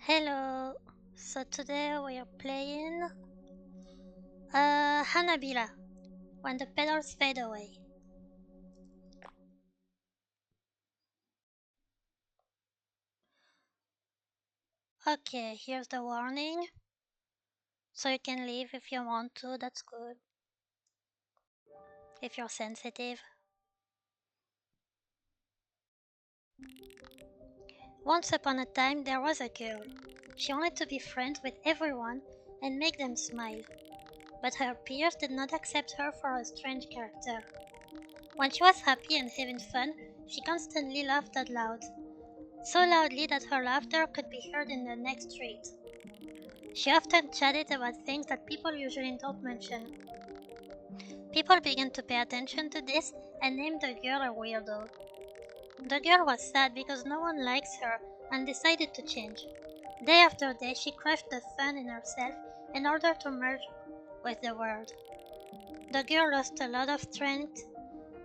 Hello. So today we are playing Hanabira when the petals fade away. Okay, here's the warning. So you can leave if you want to, that's good. If you're sensitive. Once upon a time there was a girl. She wanted to be friends with everyone and make them smile. But her peers did not accept her for her strange character. When she was happy and having fun, she constantly laughed out loud. So loudly that her laughter could be heard in the next street. She often chatted about things that people usually don't mention. People began to pay attention to this and named the girl a weirdo. The girl was sad because no one likes her and decided to change. Day after day, she crushed the fun in herself in order to merge with the world. The girl lost a lot of strength,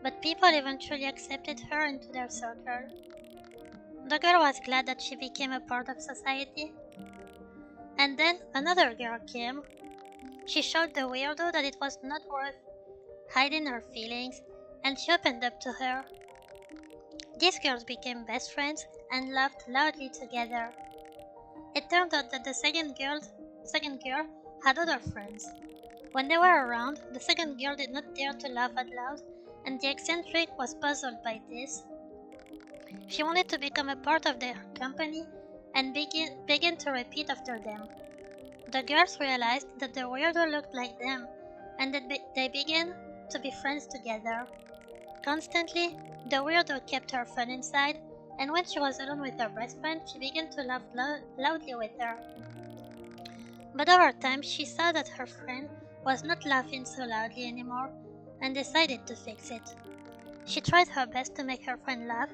but people eventually accepted her into their circle. The girl was glad that she became a part of society. And then another girl came. She showed the weirdo that it was not worth hiding her feelings, and she opened up to her. These girls became best friends and laughed loudly together. It turned out that the second girl had other friends. When they were around, the second girl did not dare to laugh out loud, and the eccentric was puzzled by this. She wanted to become a part of their company and began to repeat after them. The girls realized that the weirdo looked like them, and that they began to be friends together. Constantly, the weirdo kept her fun inside, and when she was alone with her best friend, she began to laugh loudly with her. But over time, she saw that her friend was not laughing so loudly anymore, and decided to fix it. She tried her best to make her friend laugh,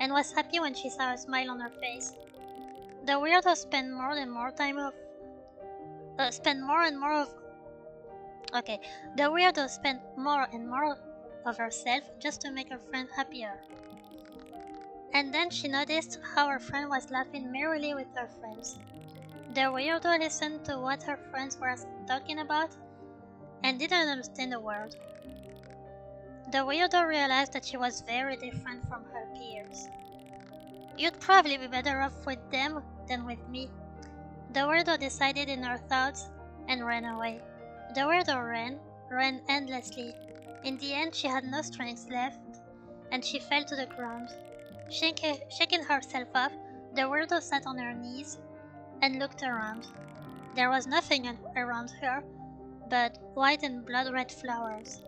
and was happy when she saw a smile on her face. The weirdo spent more and more of okay. The weirdo spent more and more of herself just to make her friend happier. And then she noticed how her friend was laughing merrily with her friends. The weirdo listened to what her friends were talking about and didn't understand a word. The weirdo realized that she was very different from her peers. You'd probably be better off with them than with me. The weirdo decided in her thoughts and ran away. The weirdo ran endlessly. In the end, she had no strength left and she fell to the ground. Shaking herself up, the weirdo sat on her knees and looked around. There was nothing around her but white and blood-red flowers.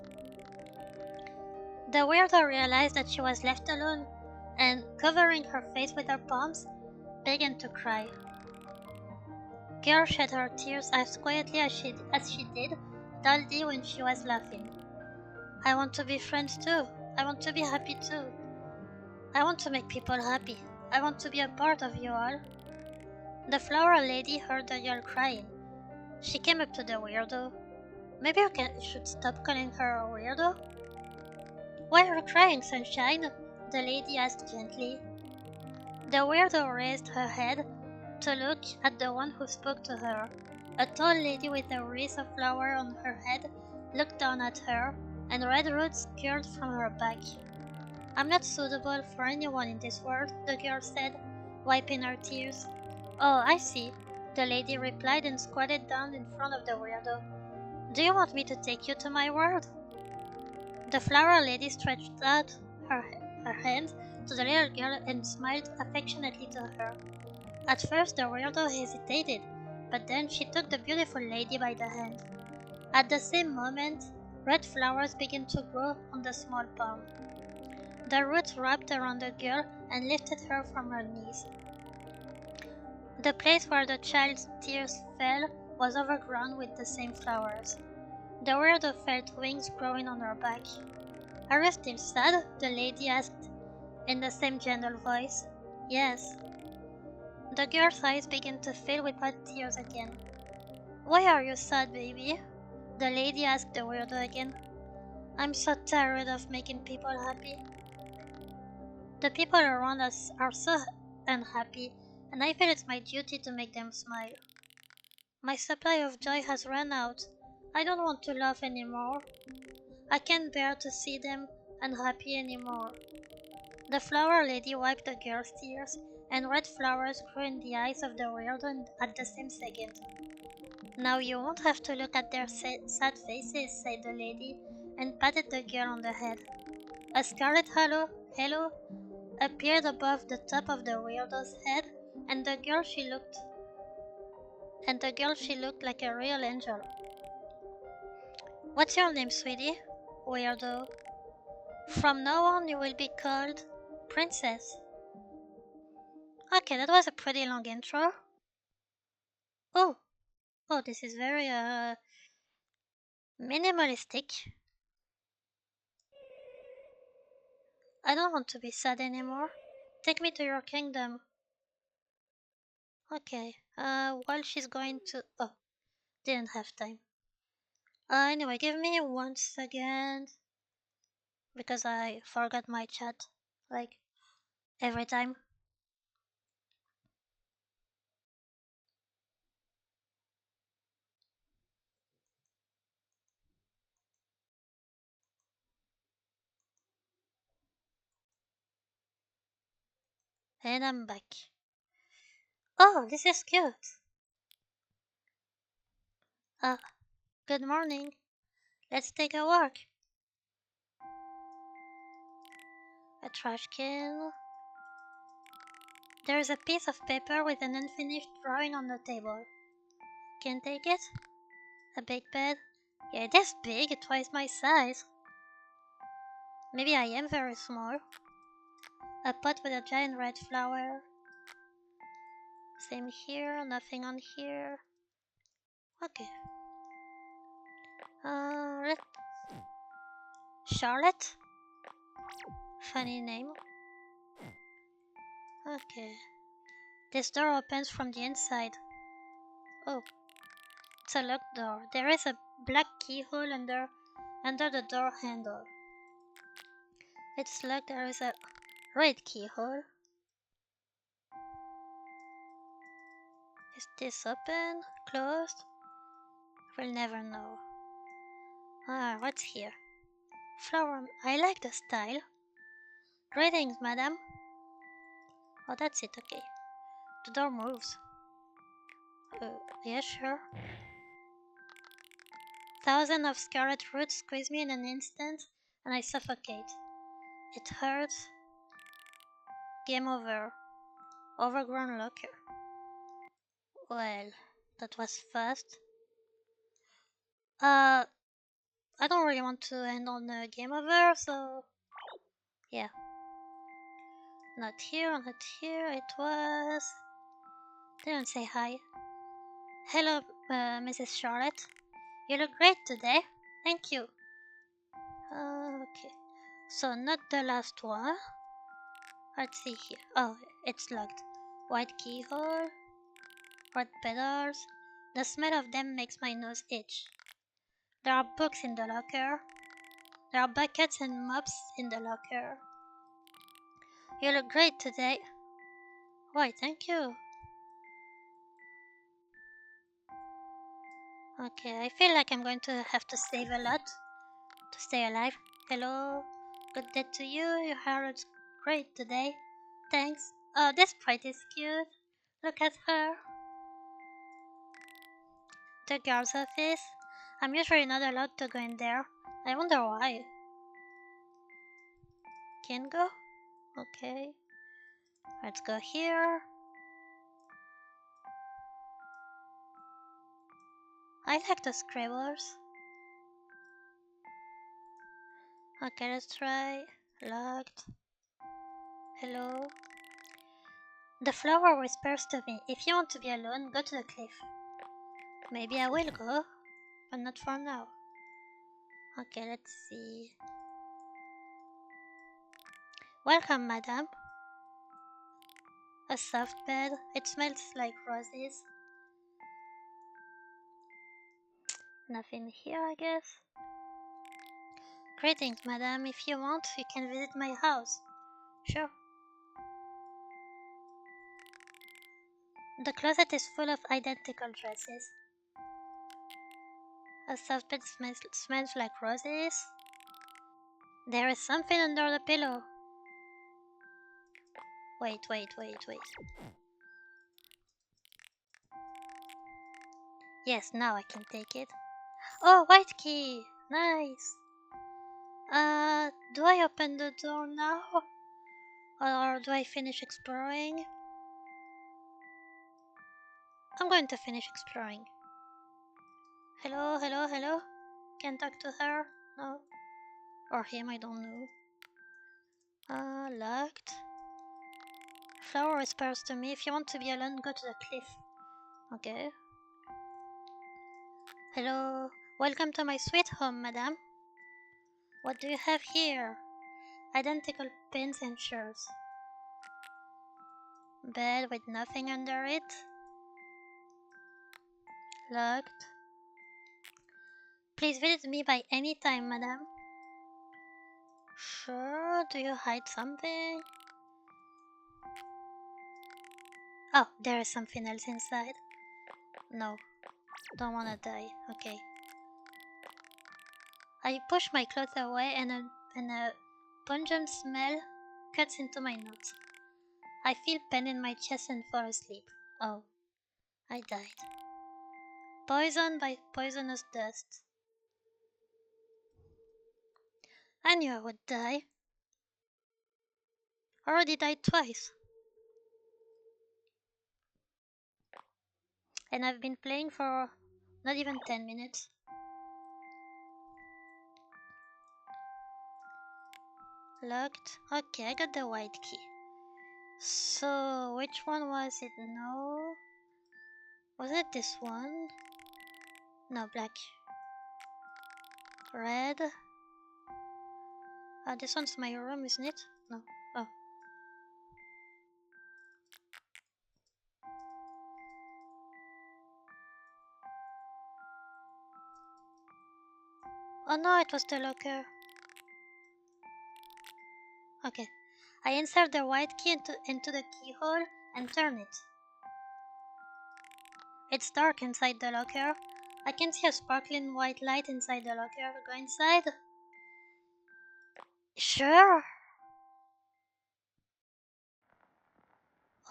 The weirdo realized that she was left alone and, covering her face with her palms, began to cry. Girl shed her tears as quietly as she did Daldi when she was laughing. I want to be friends too. I want to be happy too. I want to make people happy. I want to be a part of you all. The flower lady heard the girl crying. She came up to the weirdo. Maybe you should stop calling her a weirdo? Why are you crying, sunshine? The lady asked gently. The weirdo raised her head to look at the one who spoke to her. A tall lady with a wreath of flowers on her head looked down at her, and red roots curled from her back. I'm not suitable for anyone in this world, the girl said, wiping her tears. Oh, I see, the lady replied and squatted down in front of the weirdo. Do you want me to take you to my world? The flower lady stretched out her hand to the little girl and smiled affectionately to her. At first the weirdo hesitated, but then she took the beautiful lady by the hand. At the same moment, red flowers began to grow on the small palm. The roots wrapped around the girl and lifted her from her knees. The place where the child's tears fell was overgrown with the same flowers. The weirdo felt wings growing on her back. Are you still sad? The lady asked in the same gentle voice. Yes. The girl's eyes began to fill with hot tears again. Why are you sad, baby? The lady asked the weirdo again. I'm so tired of making people happy. The people around us are so unhappy, and I feel it's my duty to make them smile. My supply of joy has run out. I don't want to laugh anymore. I can't bear to see them unhappy anymore. The flower lady wiped the girl's tears, and red flowers grew in the eyes of the weirdo at the same second. Now you won't have to look at their sad faces, said the lady, and patted the girl on the head. A scarlet halo appeared above the top of the weirdo's head, and the girl she looked like a real angel. What's your name, sweetie? Weirdo. From now on you will be called Princess. Okay, that was a pretty long intro. Oh, this is very minimalistic. I don't want to be sad anymore. Take me to your kingdom. Okay, while she's going to... Oh, didn't have time. Anyway, give me once again. Because I forgot my chat. Like, every time. And I'm back. Oh, this is cute. Uh, good morning. Let's take a walk. A trash can. There's a piece of paper with an unfinished drawing on the table. Can take it? A big bed? Yeah, it is big, twice my size. Maybe I am very small. A pot with a giant red flower. Same here, nothing on here. Okay. Let Charlotte? Funny name. Okay. This door opens from the inside. Oh, it's a locked door. There is a black keyhole under the door handle. It's locked. There is a red keyhole. Is this open? Closed? We'll never know. What's here? Flower. I like the style. Greetings, madam. Oh, that's it. Okay. The door moves. Yeah, sure. Thousands of scarlet roots squeeze me in an instant, and I suffocate. It hurts. Game over. Overgrown locker. Well, that was fast. Uh, I don't really want to end on a game over, so yeah. Not here, not here. It was. Didn't say hi. Hello, Mrs. Charlotte. You look great today. Thank you. Okay. So not the last one. Let's see here. Oh, it's locked. White keyhole. Red petals. The smell of them makes my nose itch. There are books in the locker. There are buckets and mops in the locker. You look great today. Why, thank you. Okay, I feel like I'm going to have to save a lot to stay alive. Hello. Good day to you. Your hair looks great today. Thanks. Oh, this sprite is cute. Look at her. The girl's office. I'm usually not allowed to go in there. I wonder why. Can go? Okay. Let's go here. I like the scribbles. Okay, let's try. Locked. Hello. The flower whispers to me, if you want to be alone, go to the cliff. Maybe I will go, but not for now. Okay, let's see. Welcome, madam. A soft bed. It smells like roses. Nothing here, I guess. Greetings, madam. If you want, you can visit my house. Sure. The closet is full of identical dresses. A soft bed smells like roses. There is something under the pillow. Wait. Yes, now I can take it. Oh, white key! Nice! Do I open the door now? Or do I finish exploring? I'm going to finish exploring. Hello? Can talk to her? No? Or him, I don't know. Locked. Flower whispers to me, if you want to be alone, go to the cliff. Okay. Hello. Welcome to my sweet home, madame. What do you have here? Identical pins and shirts. Bed with nothing under it. Locked. Please visit me by any time, madame. Sure, do you hide something? Oh, there is something else inside. No, don't wanna die. Okay. I push my clothes away and a pungent smell cuts into my nose. I feel pain in my chest and fall asleep. Oh, I died. Poisoned by poisonous dust. I knew I would die. Already died twice. And I've been playing for not even 10 minutes. Locked. Okay, I got the white key. So, which one was it? No. Was it this one? No, black. Red. This one's my room, isn't it? No. Oh. Oh no, it was the locker. Okay. I insert the white key into the keyhole and turn it. It's dark inside the locker. I can see a sparkling white light inside the locker. Go inside? Sure.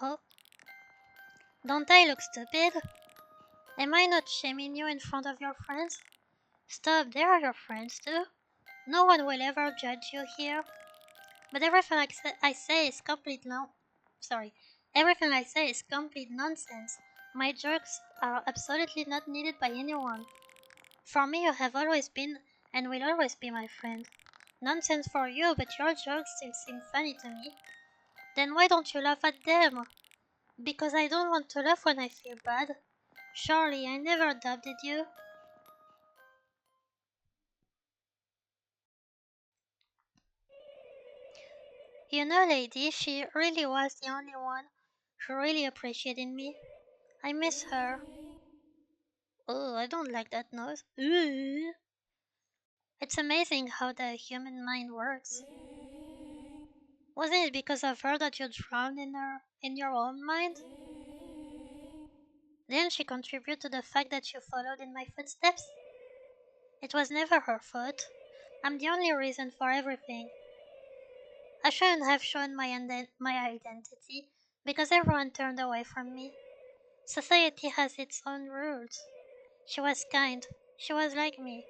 Oh. Don't I look stupid? Am I not shaming you in front of your friends? Stop, they are your friends too. No one will ever judge you here. But everything I say is Everything I say is complete nonsense. My jokes are absolutely not needed by anyone. For me, you have always been and will always be my friend. Nonsense for you, but your jokes still seem funny to me. Then why don't you laugh at them? Because I don't want to laugh when I feel bad. Surely, I never doubted you. You know, lady, she really was the only one who really appreciated me. I miss her. Oh, I don't like that noise. Ooh. It's amazing how the human mind works. Wasn't it because of her that you drowned in your own mind? Didn't she contribute to the fact that you followed in my footsteps? It was never her fault. I'm the only reason for everything. I shouldn't have shown my identity because everyone turned away from me. Society has its own rules. She was kind. She was like me.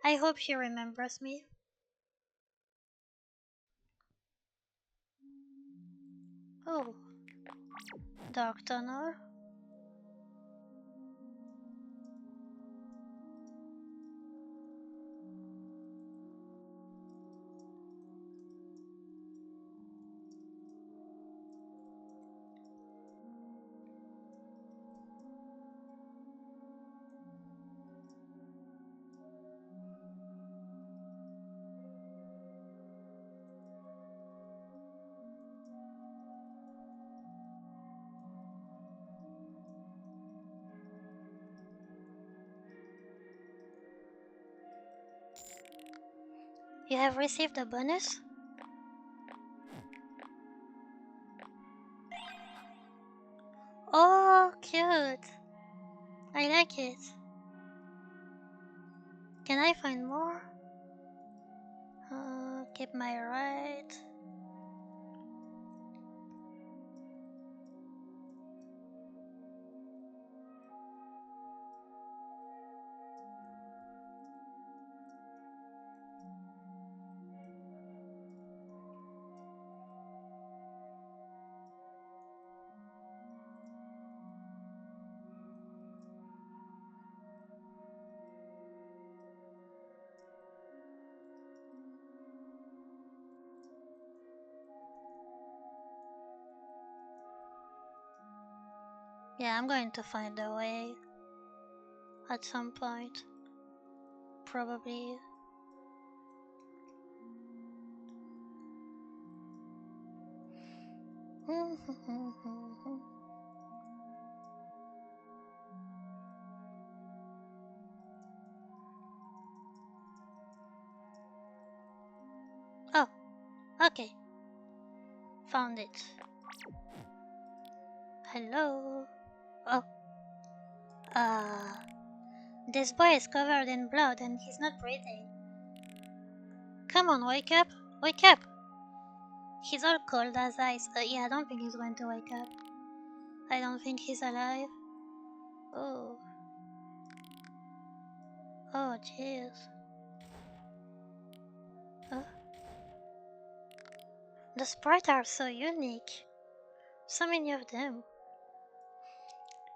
I hope she remembers me. Oh, dark tunnel. You have received a bonus? cute. I like it. Can I find more? Keep my right. Yeah, I'm going to find a way at some point. Probably. Oh, okay. Found it. Hello. Oh, uh, this boy is covered in blood and he's not breathing. Come on, wake up. Wake up. He's all cold as ice. Yeah, I don't think he's going to wake up. I don't think he's alive. Oh. Oh, jeez. Uh, the sprites are so unique. So many of them.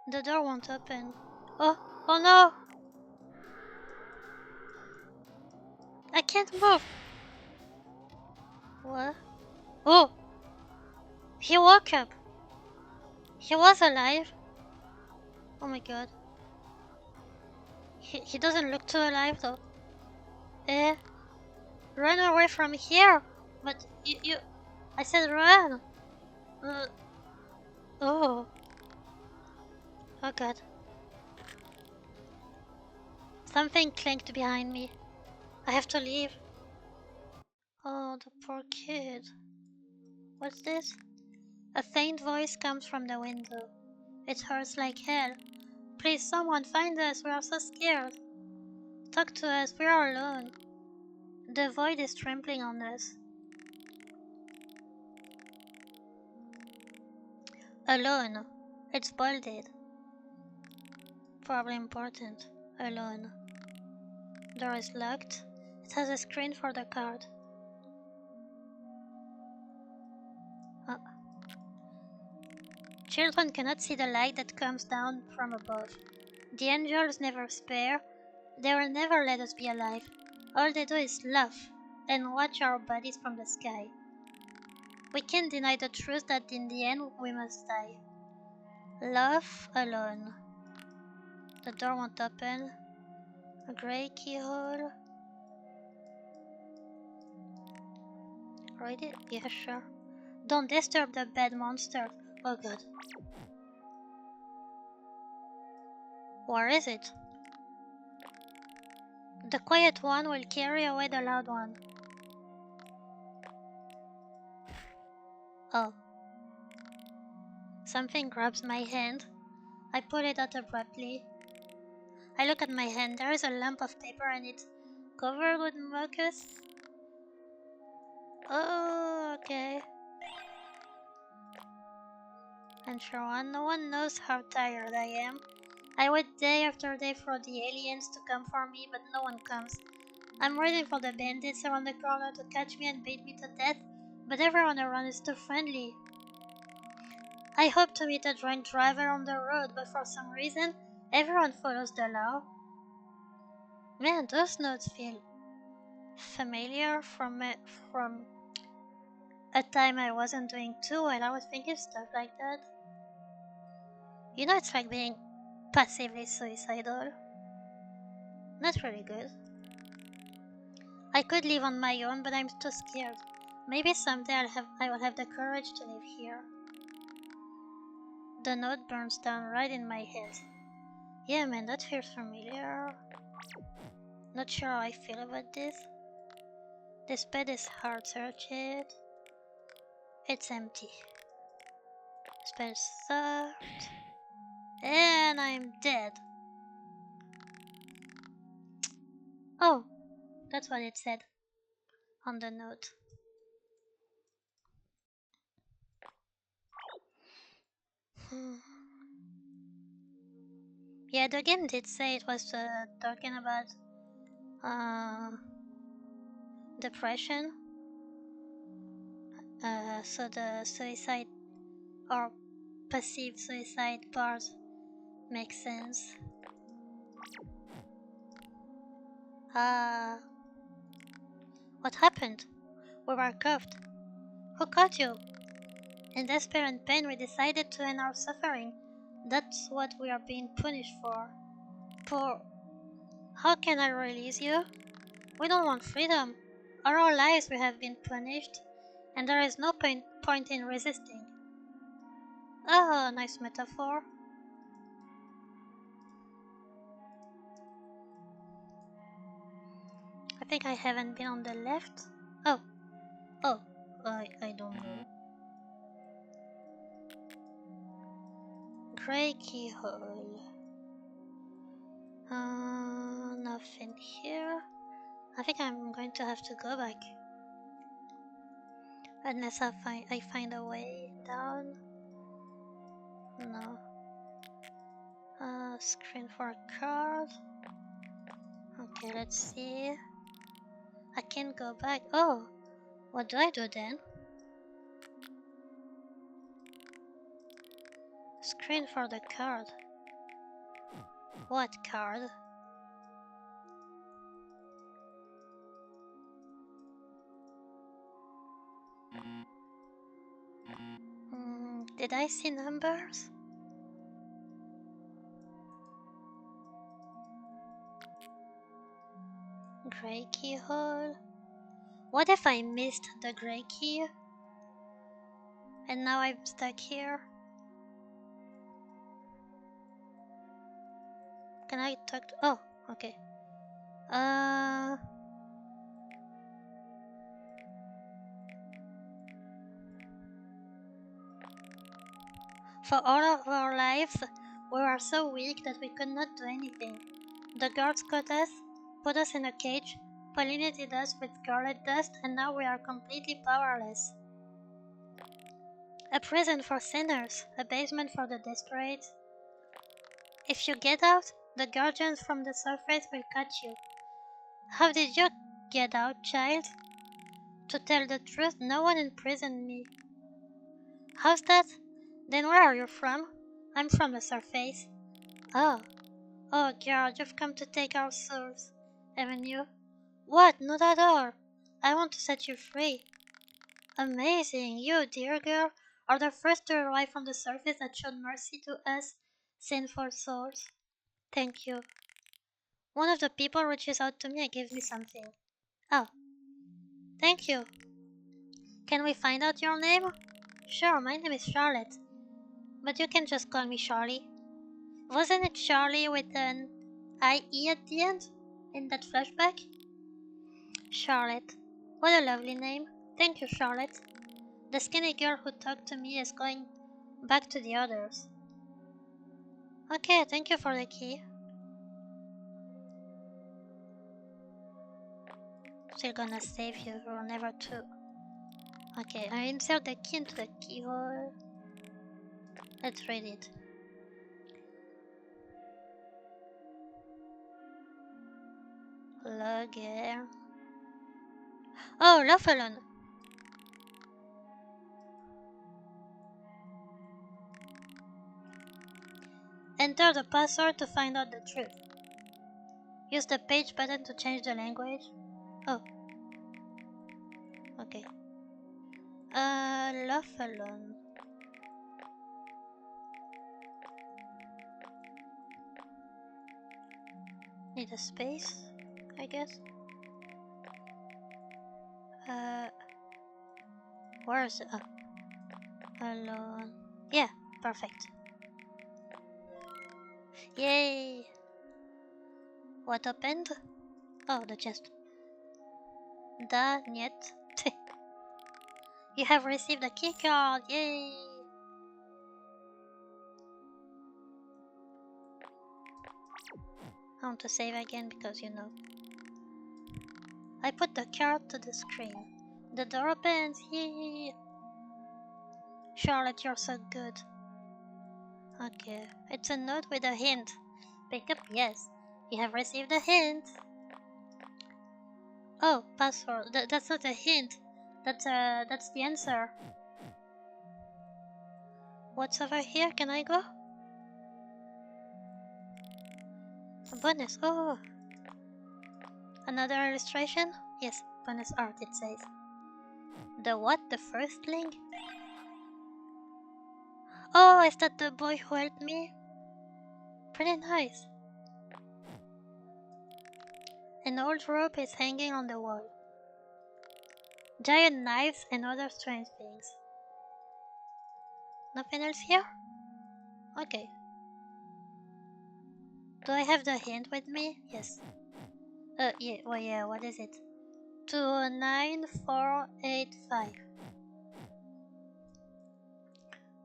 The door won't open. Oh, oh no! I can't move! What? Oh! He woke up! He was alive! Oh my god. He doesn't look too alive though. Eh? Run away from here! But you... I said run! Uh, oh. Oh god. Something clanked behind me. I have to leave. Oh, the poor kid. What's this? A faint voice comes from the window. It hurts like hell. Please, someone find us. We are so scared. Talk to us. We are alone. The void is trampling on us. Alone. It's bolded. Probably important. Alone. Door is locked. It has a screen for the card. Uh, Children cannot see the light that comes down from above. The angels never spare. They will never let us be alive. All they do is laugh and watch our bodies from the sky. We can't deny the truth that in the end we must die. Love alone. The door won't open. A grey keyhole. Read it? Yeah, sure. Don't disturb the bad monster. Oh god. Where is it? The quiet one will carry away the loud one. Oh. Something grabs my hand. I pull it out abruptly. I look at my hand. There is a lump of paper and it's covered with mucus. Oh, okay. And sure, no one knows how tired I am. I wait day after day for the aliens to come for me, but no one comes. I'm waiting for the bandits around the corner to catch me and beat me to death, but everyone around is too friendly. I hope to meet a drunk driver on the road, but for some reason, everyone follows the law. Man, those notes feel familiar from a time I wasn't doing too well. I was thinking stuff like that. You know, it's like being passively suicidal. Not really good. I could live on my own, but I'm too scared. Maybe someday I will have the courage to live here. The note burns down right in my head. Yeah, man, that feels familiar. Not sure how I feel about this. This bed is hard, search it. It's empty. Spell soft. then I'm dead. Oh, that's what it said on the note. Yeah, the game did say it was talking about depression. So the suicide or passive suicide part makes sense. What happened? We were cuffed. Who caught you? In despair and pain, we decided to end our suffering. That's what we are being punished for. Poor. How can I release you? We don't want freedom. All our lives we have been punished, and there is no point in resisting. Oh, nice metaphor. I think I haven't been on the left. Oh, I don't know. Grey keyhole. Nothing here. I think I'm going to have to go back. Unless I find a way down. No. Screen for a card. Okay, let's see. I can't go back. Oh, what do I do then? Screen for the card. What card? Did I see numbers? Grey keyhole. What if I missed the grey key? And now I'm stuck here? Can I talk to— oh, okay. For all of our lives, we were so weak that we could not do anything. The guards caught us, put us in a cage, pollinated us with scarlet dust, and now we are completely powerless. A prison for sinners, a basement for the desperate. If you get out, the guardians from the surface will catch you. How did you get out, child? To tell the truth, no one imprisoned me. How's that? Then where are you from? I'm from the surface. Oh. Oh, girl, you've come to take our souls, haven't you? What? Not at all. I want to set you free. Amazing. You, dear girl, are the first to arrive from the surface that showed mercy to us, sinful souls. Thank you. One of the people reaches out to me and gives me something. Oh, thank you. Can we find out your name? Sure, my name is Charlotte. But you can just call me Charlie. Wasn't it Charlie with an IE at the end? In that flashback? Charlotte. What a lovely name. Thank you, Charlotte. The skinny girl who talked to me is going back to the others. Okay, thank you for the key. Still gonna save you, or never to. Okay, I insert the key into the keyhole. Let's read it. Logger. Oh, Loffelon. Enter the password to find out the truth. Use the page button to change the language. Oh. Okay. Loffelon. Need a space, I guess. Where is it? Oh. Alone. Yeah, perfect. Yay! What opened? Oh, the chest. Da, niet. You have received a key card, yay! I want to save again because you know. I put the card to the screen. The door opens. Yay! Charlotte, you're so good. Okay, it's a note with a hint. Pick up yes. You have received a hint. Oh, password. That's not a hint. That's the answer. What's over here? Can I go? A bonus. Oh, another illustration? Yes, bonus art it says. The what? The first link? Oh, is that the boy who helped me? Pretty nice. An old rope is hanging on the wall. Giant knives and other strange things. Nothing else here? Okay. Do I have the hint with me? Yes. Yeah, well, yeah, what is it? 29485.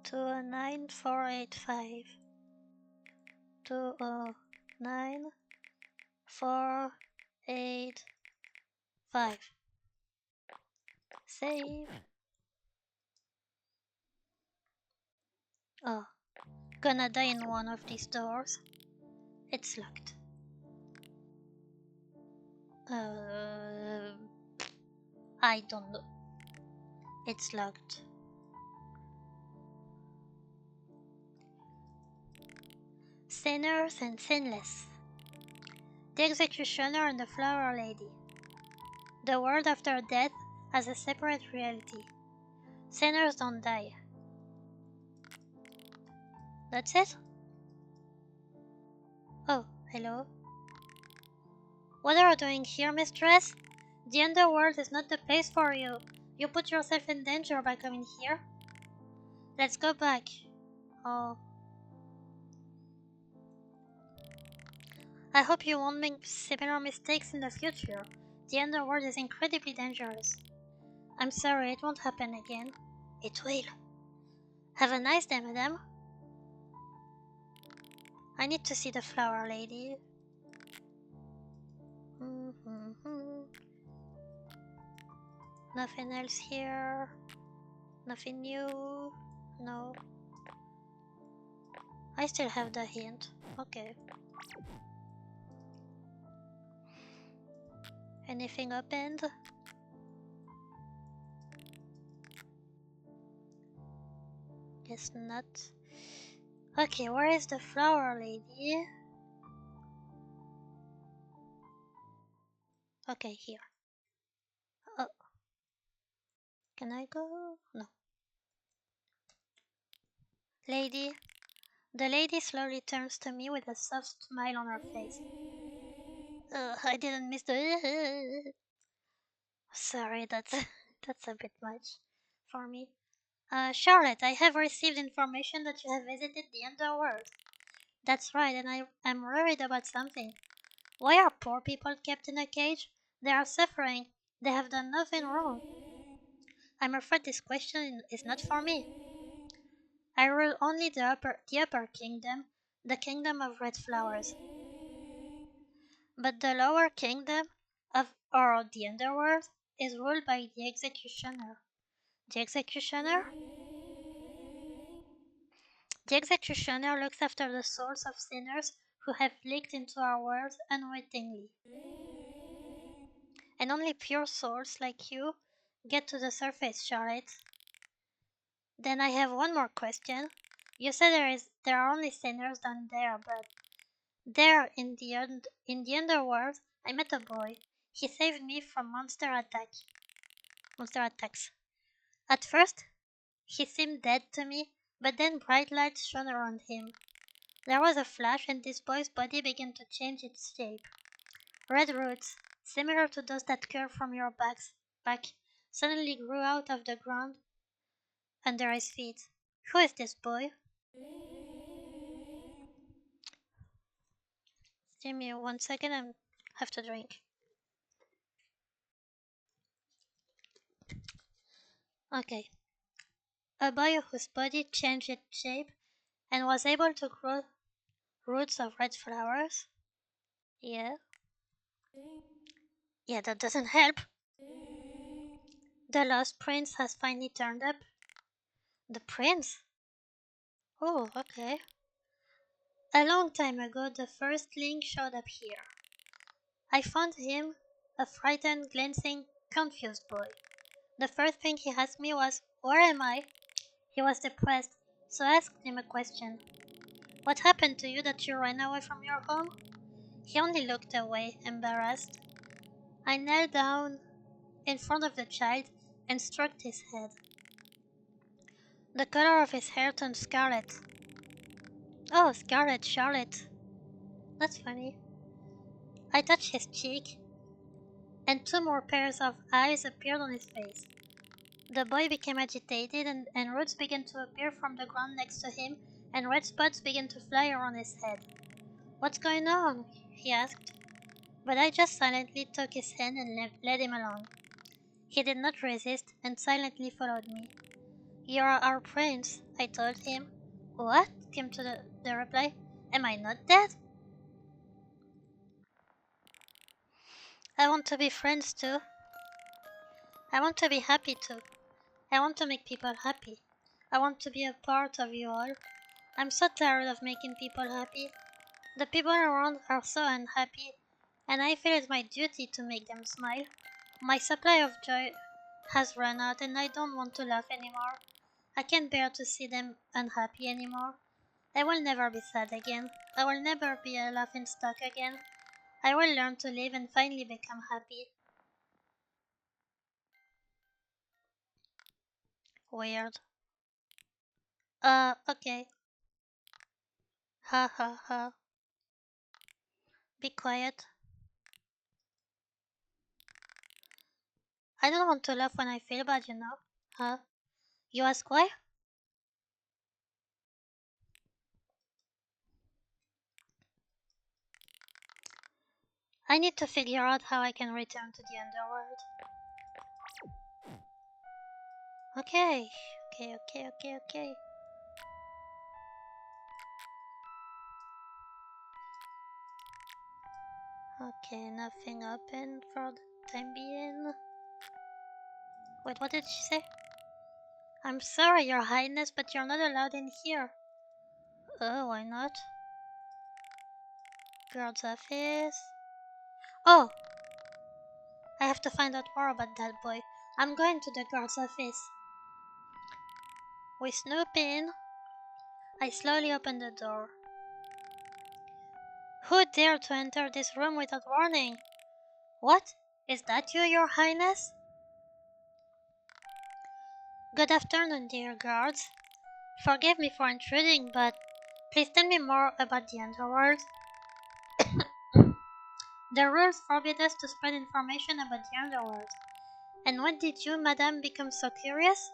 29485. 29485. Save. Oh, gonna die in one of these doors. It's locked. I don't know. It's locked. Sinners and sinless. The executioner and the flower lady. The world after death has a separate reality. Sinners don't die. That's it? Oh, hello. What are you doing here, mistress? The underworld is not the place for you. You put yourself in danger by coming here. Let's go back. Oh. I hope you won't make similar mistakes in the future. The underworld is incredibly dangerous. I'm sorry, it won't happen again. It will. Have a nice day, madame. I need to see the flower lady. Nothing else here. Nothing new. No. I still have the hint. Okay. Anything opened? Guess not. Okay, where is the flower lady? Okay, here. Oh. Can I go? No. Lady. The lady slowly turns to me with a soft smile on her face. I didn't miss the... Sorry, that's that's a bit much for me. Charlotte, I have received information that you have visited the underworld. That's right, and I am worried about something. Why are poor people kept in a cage? They are suffering. They have done nothing wrong. I'm afraid this question is not for me. I rule only the upper kingdom, the kingdom of red flowers. But the lower kingdom of or the underworld is ruled by the executioner. The executioner? The executioner looks after the souls of sinners who have leaked into our world unwittingly. And only pure souls like you get to the surface, Charlotte. Then I have one more question. You said there are only sinners down there, but there in the underworld, I met a boy. He saved me from monster attacks. At first, he seemed dead to me, but then bright lights shone around him. There was a flash, and this boy's body began to change its shape. Red roots, similar to those that curve from your back, suddenly grew out of the ground under his feet. Who is this boy? Give me 1 second, I have to drink. Okay. A boy whose body changed its shape and was able to grow roots of red flowers. Yeah? Yeah, that doesn't help. The lost prince has finally turned up. The prince? Oh, okay. A long time ago, the first link showed up here. I found him, a frightened, glancing, confused boy. The first thing he asked me was, "Where am I?" He was depressed, so I asked him a question. "What happened to you that you ran away from your home?" He only looked away, embarrassed. I knelt down in front of the child and stroked his head. The color of his hair turned scarlet. Oh, scarlet, Charlotte. That's funny. I touched his cheek, and two more pairs of eyes appeared on his face. The boy became agitated, and roots began to appear from the ground next to him, and red spots began to fly around his head. "What's going on?" he asked. But I just silently took his hand and led him along. He did not resist and silently followed me. "You are our prince," I told him. "What?" came to the reply. "Am I not dead?" "I want to be friends too. I want to be happy too. I want to make people happy. I want to be a part of you all. I'm so tired of making people happy. The people around are so unhappy, and I feel it's my duty to make them smile. My supply of joy has run out, and I don't want to laugh anymore. I can't bear to see them unhappy anymore. I will never be sad again. I will never be a laughing stock again. I will learn to live and finally become happy." Weird. Okay. Ha ha ha. Be quiet. I don't want to laugh when I feel bad, you know. Huh? You ask why? I need to figure out how I can return to the underworld. Okay. Okay. Okay, nothing open for the time being. Wait, what did she say? "I'm sorry, your highness, but you're not allowed in here." Oh, why not? Guard's office. Oh, I have to find out more about that boy. I'm going to the guard's office. We snoop in. I slowly opened the door. Who dared to enter this room without warning? What? Is that you, your highness? Good afternoon, dear guards. Forgive me for intruding, but please tell me more about the underworld. The rules forbid us to spread information about the underworld. And when did you, madame, become so curious?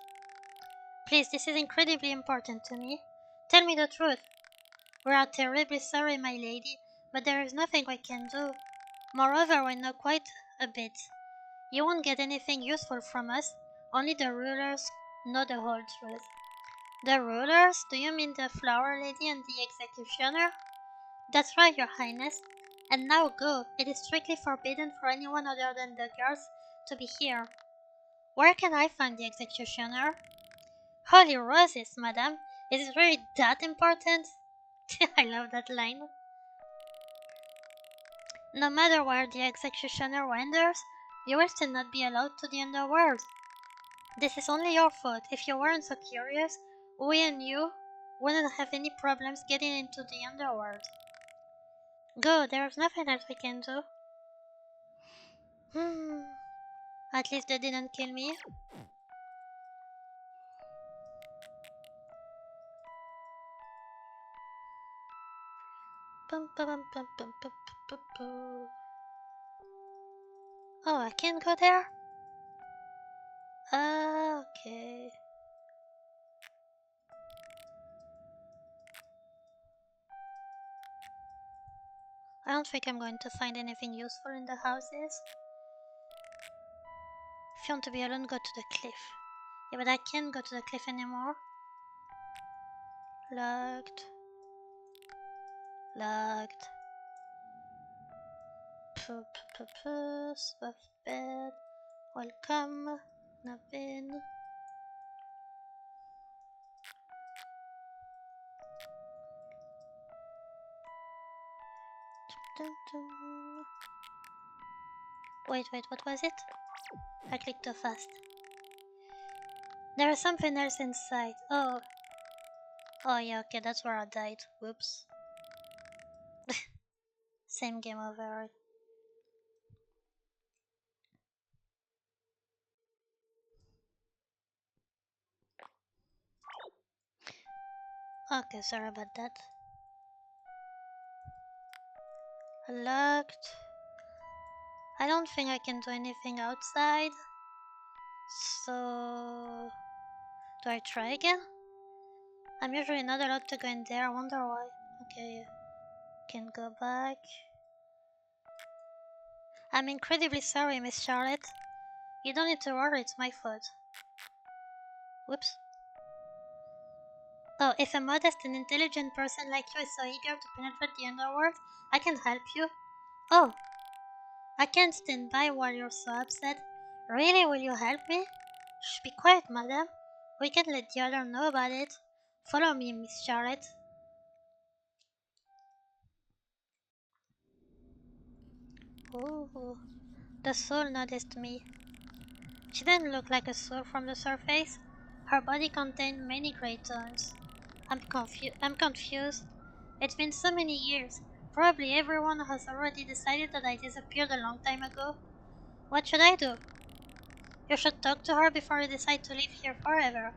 Please, this is incredibly important to me. Tell me the truth. We are terribly sorry, my lady, but there is nothing we can do. Moreover, we know quite a bit. You won't get anything useful from us. Only the rulers know the whole truth." "The rulers? Do you mean the flower lady and the executioner?" "That's right, your highness. And now go. It is strictly forbidden for anyone other than the girls to be here." "Where can I find the executioner?" "Holy roses, madame. Is it really that important?" I love that line. "No matter where the executioner wanders, you will still not be allowed to the underworld. This is only your fault. If you weren't so curious, we and you wouldn't have any problems getting into the underworld. Go, there's nothing else we can do." Hmm. At least they didn't kill me. Bum, bum, bum, bum, bum, bum, bum. Oh, I can't go there? Okay. I don't think I'm going to find anything useful in the houses. If you want to be alone, go to the cliff. Yeah, but I can't go to the cliff anymore. Locked. Locked. Soft bed. Welcome. Nothing. Wait, what was it? I clicked too fast. There is something else inside. Oh. Oh yeah, okay, that's where I died. Whoops. Same game over. Okay, sorry about that. Locked. I don't think I can do anything outside. So... do I try again? I'm usually not allowed to go in there, I wonder why. Okay, can go back. I'm incredibly sorry, Miss Charlotte. You don't need to worry, it's my fault. Whoops. Oh, if a modest and intelligent person like you is so eager to penetrate the underworld, I can help you. Oh, I can't stand by while you're so upset. Really, will you help me? Shh, be quiet, madam. We can let the other know about it. Follow me, Miss Charlotte. Oh, the soul noticed me. She didn't look like a soul from the surface. Her body contained many grey tones. I'm confused. It's been so many years. Probably everyone has already decided that I disappeared a long time ago. What should I do? You should talk to her before you decide to live here forever.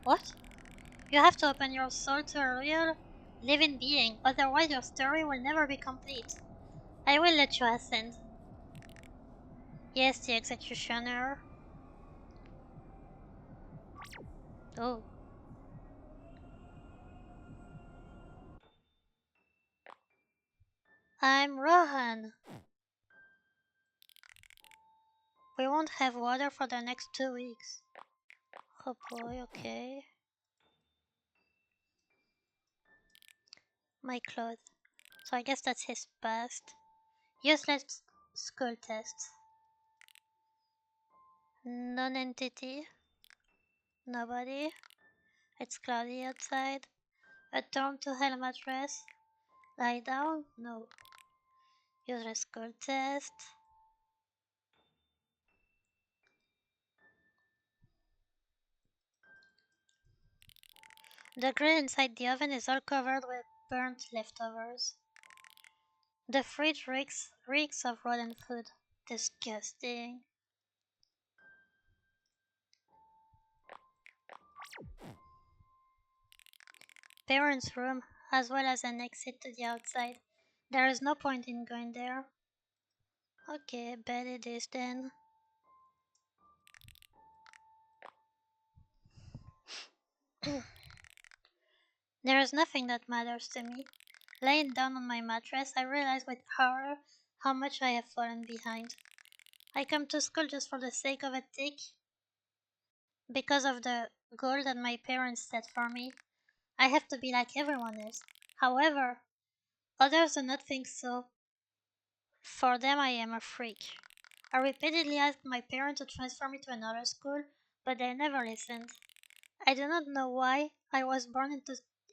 What? You have to open your soul to a real, living being, otherwise your story will never be complete. I will let you ascend. Yes, the executioner. Oh. I'm Rohan. We won't have water for the next 2 weeks. Oh boy, okay. My clothes. So I guess that's his past. Useless school test. Non-entity. Nobody. It's cloudy outside. A dorm to hell mattress. Lie down? No. Useless school test. The grill inside the oven is all covered with burnt leftovers. The fridge reeks of rotten food. Disgusting. Parents' room, as well as an exit to the outside. There is no point in going there. Okay, bed it is then. There is nothing that matters to me. Laying down on my mattress, I realize with horror how much I have fallen behind. I come to school just for the sake of a tick, because of the goal that my parents set for me. I have to be like everyone else. However, others do not think so. For them, I am a freak. I repeatedly asked my parents to transfer me to another school, but they never listened. I do not know why I was born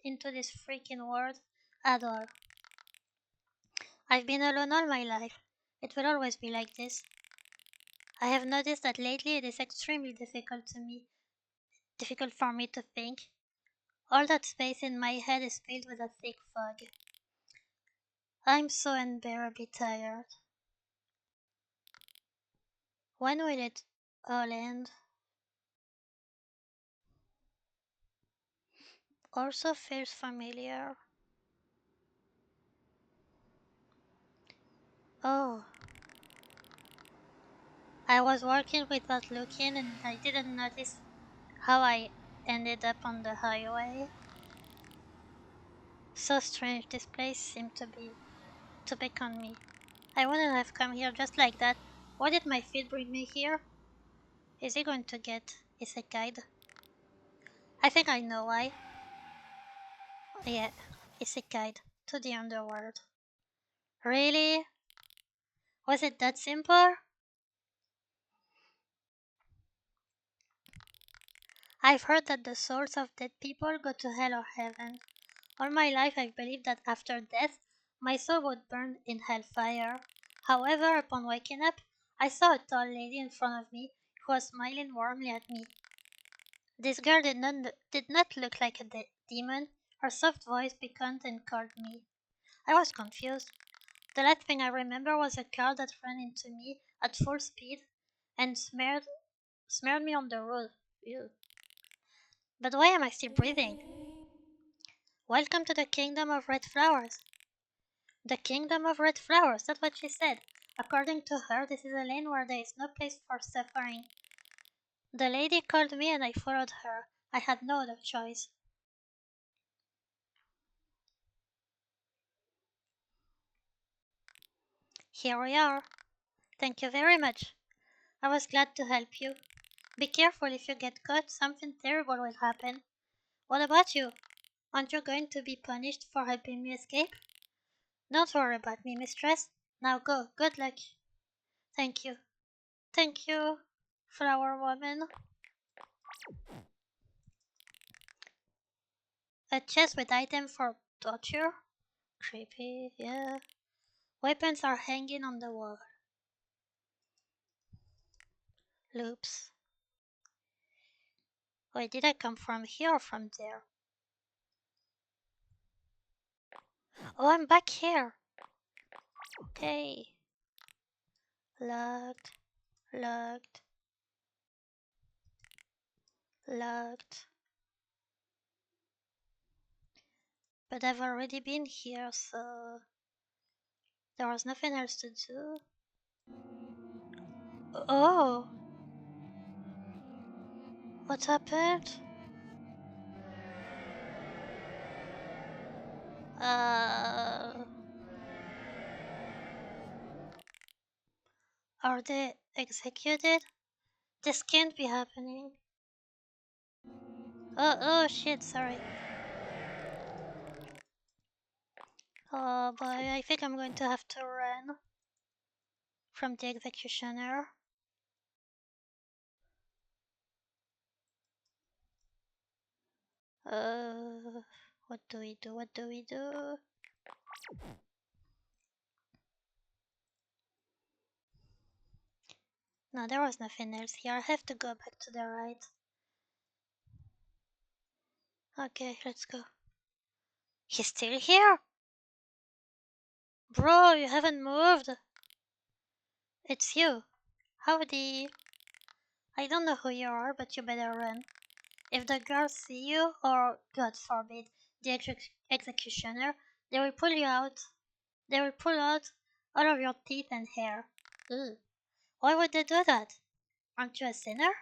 into this freaking world at all. I've been alone all my life. It will always be like this. I have noticed that lately it is extremely difficult for me to think. All that space in my head is filled with a thick fog. I'm so unbearably tired. When will it all end? Also feels familiar. Oh, I was walking without looking and I didn't notice how I ended up on the highway. So strange, this place seemed to beckon me. I wouldn't have come here just like that. Why did my feet bring me here? Is he going to get isekai'd? I think I know why. Yeah, isekai'd to the underworld. Really? Was it that simple? I've heard that the souls of dead people go to hell or heaven. All my life I've believed that after death, my soul would burn in hellfire. However, upon waking up, I saw a tall lady in front of me who was smiling warmly at me. This girl did not look like a demon. Her soft voice beckoned and called me. I was confused. The last thing I remember was a car that ran into me at full speed and smeared me on the road. Ew. But why am I still breathing? Welcome to the kingdom of red flowers. The kingdom of red flowers, that's what she said. According to her, this is a lane where there is no place for suffering. The lady called me and I followed her. I had no other choice. Here we are. Thank you very much. I was glad to help you. Be careful if you get caught, something terrible will happen. What about you? Aren't you going to be punished for helping me escape? Don't worry about me, mistress. Now go. Good luck. Thank you. Thank you, flower woman. A chest with item for torture? Creepy, yeah. Weapons are hanging on the wall. Loops. Wait, did I come from here or from there? Oh, I'm back here. Okay. Locked. Locked. Locked. But I've already been here, so there was nothing else to do. Oh, what happened? Uh, are they executed? This can't be happening. Oh shit, sorry. Oh boy, I think I'm going to have to run from the executioner. What do we do? What do we do? No, there was nothing else here. I have to go back to the right. Okay, let's go. He's still here? Bro, you haven't moved. It's you. Howdy. I don't know who you are, but you better run. If the girls see you, or God forbid, the executioner, they will pull you out. They will pull out all of your teeth and hair. Ugh. Why would they do that? Aren't you a sinner?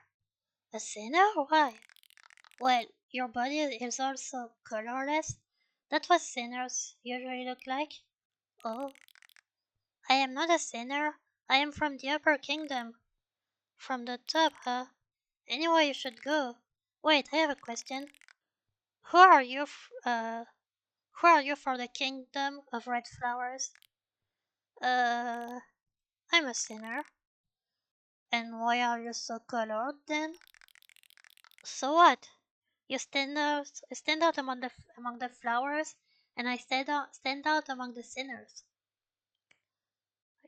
A sinner? Why? Well, your body is also colorless. That's what sinners usually look like. Oh, I am not a sinner. I am from the upper kingdom. From the top, huh? Anyway, you should go. Wait, I have a question. Who are you? Who are you for the kingdom of red flowers? Uh, I'm a sinner. And why are you so colored then? So what? You stand out among the flowers, and I stand out among the sinners.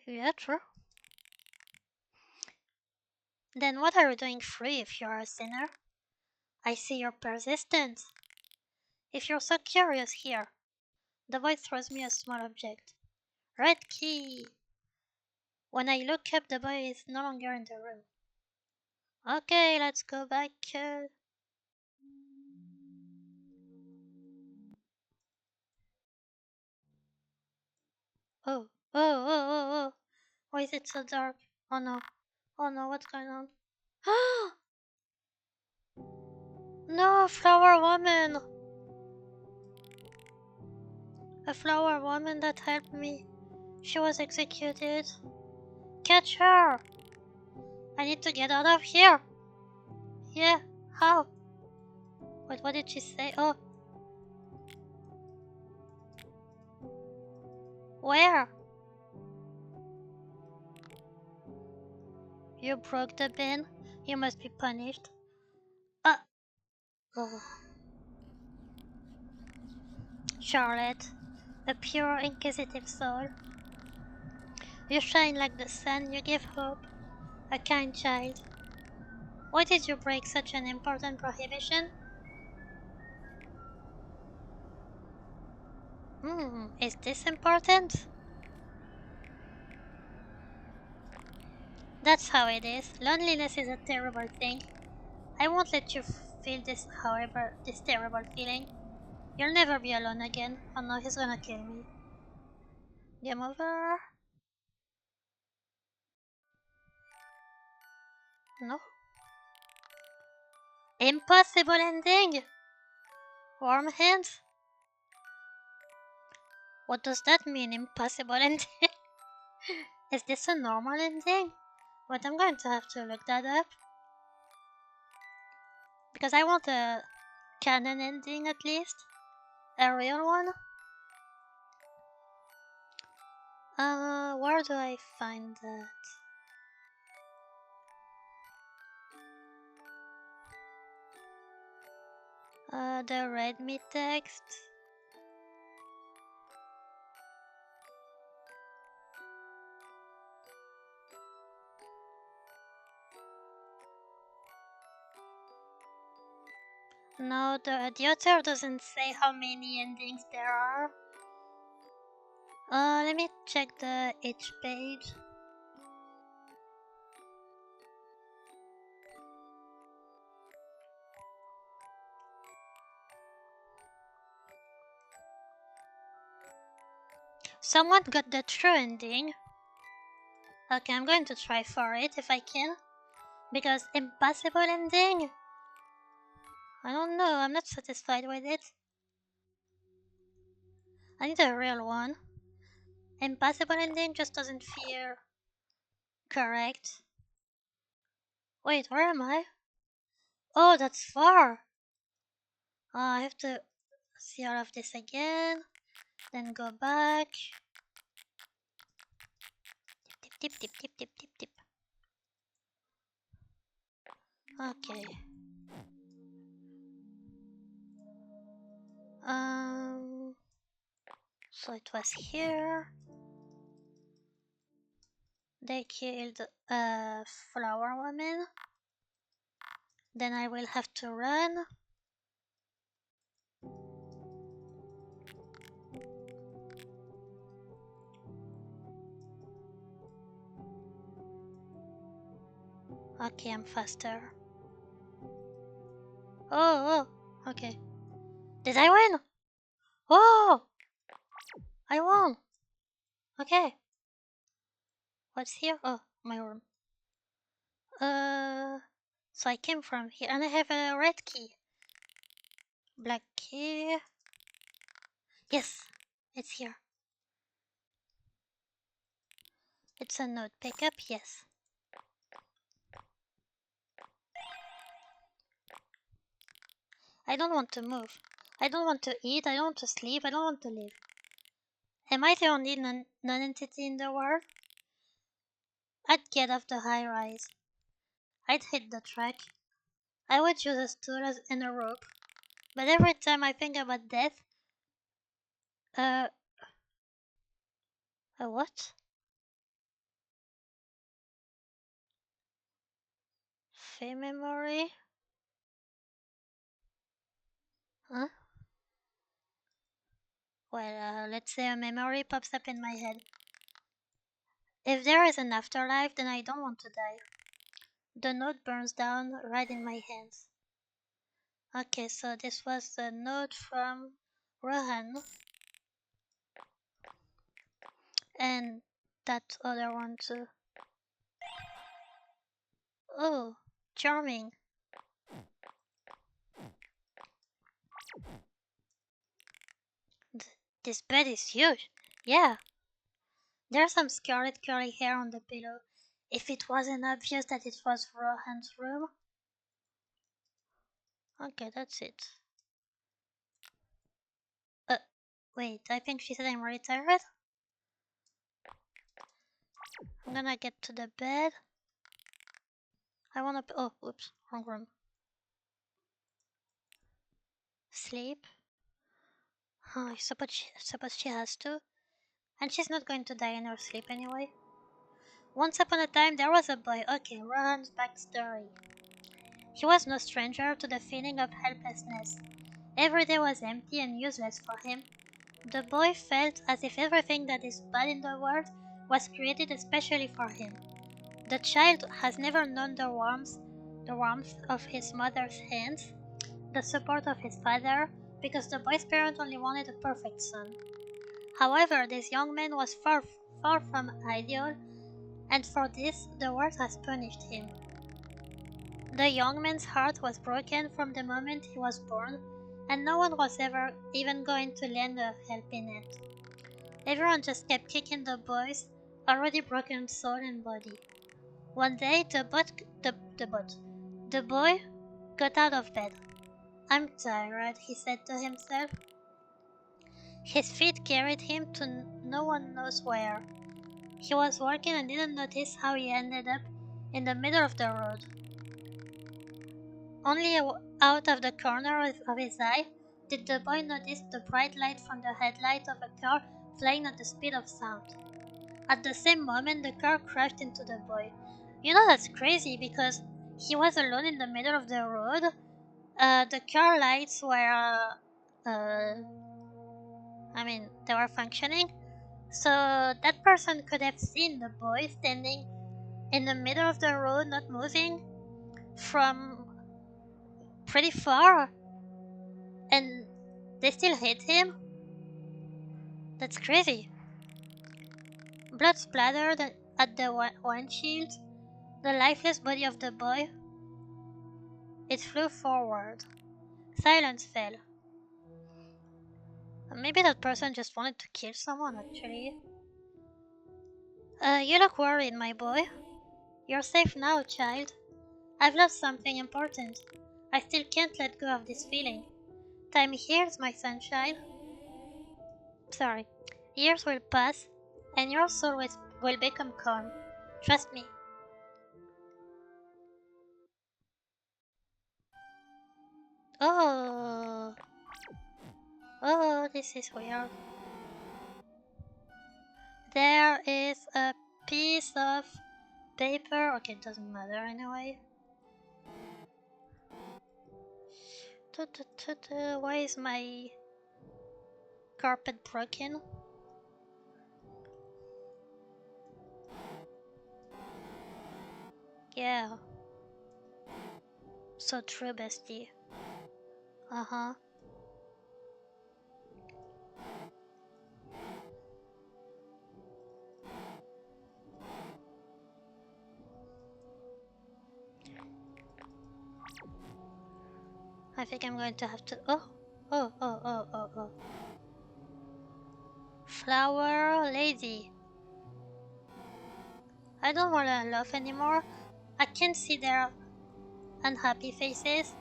Yeah, true. Then what are you doing free if you are a sinner? I see you're persistent. If you're so curious, here. The boy throws me a small object. Red key. When I look up, the boy is no longer in the room. Okay, let's go back. Oh, oh. Why is it so dark? Oh no. Oh no, what's going on? No, flower woman! A flower woman that helped me. She was executed. Catch her! I need to get out of here! Yeah, how? Wait, what did she say? Oh, where? You broke the bin. You must be punished. Uh, oh. Charlotte, a pure inquisitive soul. You shine like the sun, you give hope, a kind child. Why did you break such an important prohibition? Is this important? That's how it is. Loneliness is a terrible thing. I won't let you feel this, however, this terrible feeling. You'll never be alone again. Oh no, he's gonna kill me. Game over? No. Impossible ending! Warm hands? What does that mean, impossible ending? Is this a normal ending? But I'm going to have to look that up. Because I want a canon ending at least. A real one. Where do I find that? The read me text. No, the author doesn't say how many endings there are. Let me check the each page. Someone got the true ending. Okay, I'm going to try for it if I can. Because impossible ending? I don't know, I'm not satisfied with it. I need a real one. Impossible ending just doesn't feel correct. Wait, where am I? Oh, that's far. I have to see all of this again. Then go back. Tip, tip, tip, tip, tip, tip, tip. Okay. So it was here. They killed a flower woman. Then I will have to run. Okay, I'm faster. Oh, okay. Did I win? Oh, I won. Okay. What's here? Oh, my room. So I came from here and I have a red key. Black key. Yes, it's here. It's a note pickup, yes. I don't want to move. I don't want to eat, I don't want to sleep, I don't want to live. Am I the only non-entity in the world? I'd get off the high rise. I'd hit the track. I would use a stool and a rope. But every time I think about death, uh, a what? Fey memory? Huh? Well, let's say a memory pops up in my head. If there is an afterlife, then I don't want to die. The note burns down right in my hands. Okay, so this was a note from Rohan. And that other one too. Oh, charming. This bed is huge. Yeah, there's some scarlet curly hair on the pillow. If it wasn't obvious that it was Rohan's room. Okay, that's it. Uh, wait, I think she said I'm retired. I'm gonna get to the bed. I wanna. Oh, oops, wrong room. Sleep. Oh, suppose she has to. And she's not going to die in her sleep anyway. Once upon a time, there was a boy. Okay, Rohan's backstory. He was no stranger to the feeling of helplessness. Every day was empty and useless for him. The boy felt as if everything that is bad in the world was created especially for him. The child has never known the warmth of his mother's hands, the support of his father, because the boy's parents only wanted a perfect son. However, this young man was far from ideal, and for this the world has punished him. The young man's heart was broken from the moment he was born, and no one was ever even going to lend a helping hand. Everyone just kept kicking the boy's already broken soul and body. One day, the boy got out of bed. I'm tired, he said to himself. His feet carried him to no one knows where. He was walking and didn't notice how he ended up in the middle of the road. Only out of the corner of his eye did the boy notice the bright light from the headlight of a car flying at the speed of sound. At the same moment, the car crashed into the boy. You know that's crazy because he was alone in the middle of the road. The car lights were, they were functioning. So that person could have seen the boy standing in the middle of the road, not moving, from pretty far, and they still hit him. That's crazy. Blood splattered at the windshield. The lifeless body of the boy. It flew forward. Silence fell. Maybe that person just wanted to kill someone, actually. You look worried, my boy. You're safe now, child. I've lost something important. I still can't let go of this feeling. Time heals, my sunshine. Sorry. Years will pass, and your soul will become calm. Trust me. Oh, oh, this is weird. There is a piece of paper. Okay, it doesn't matter anyway. Why is my carpet broken? Yeah, so true, bestie. Uh huh. I think I'm going to have to. Oh. Flower lady. I don't want to laugh anymore. I can't see their unhappy faces.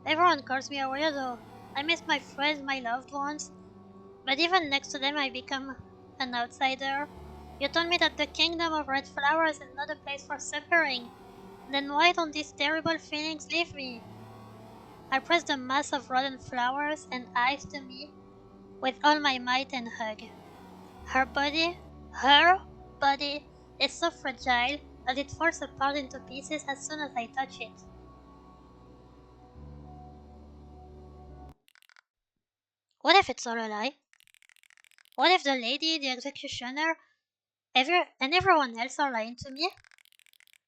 Everyone calls me a weirdo. I miss my friends, my loved ones. But even next to them, I become an outsider. You told me that the kingdom of red flowers is not a place for suffering. Then why don't these terrible feelings leave me? I pressed the mass of rotten flowers and eyes to me with all my might and hug. Her body, her body, is so fragile that it falls apart into pieces as soon as I touch it. What if it's all a lie? What if the lady, the executioner, and everyone else are lying to me?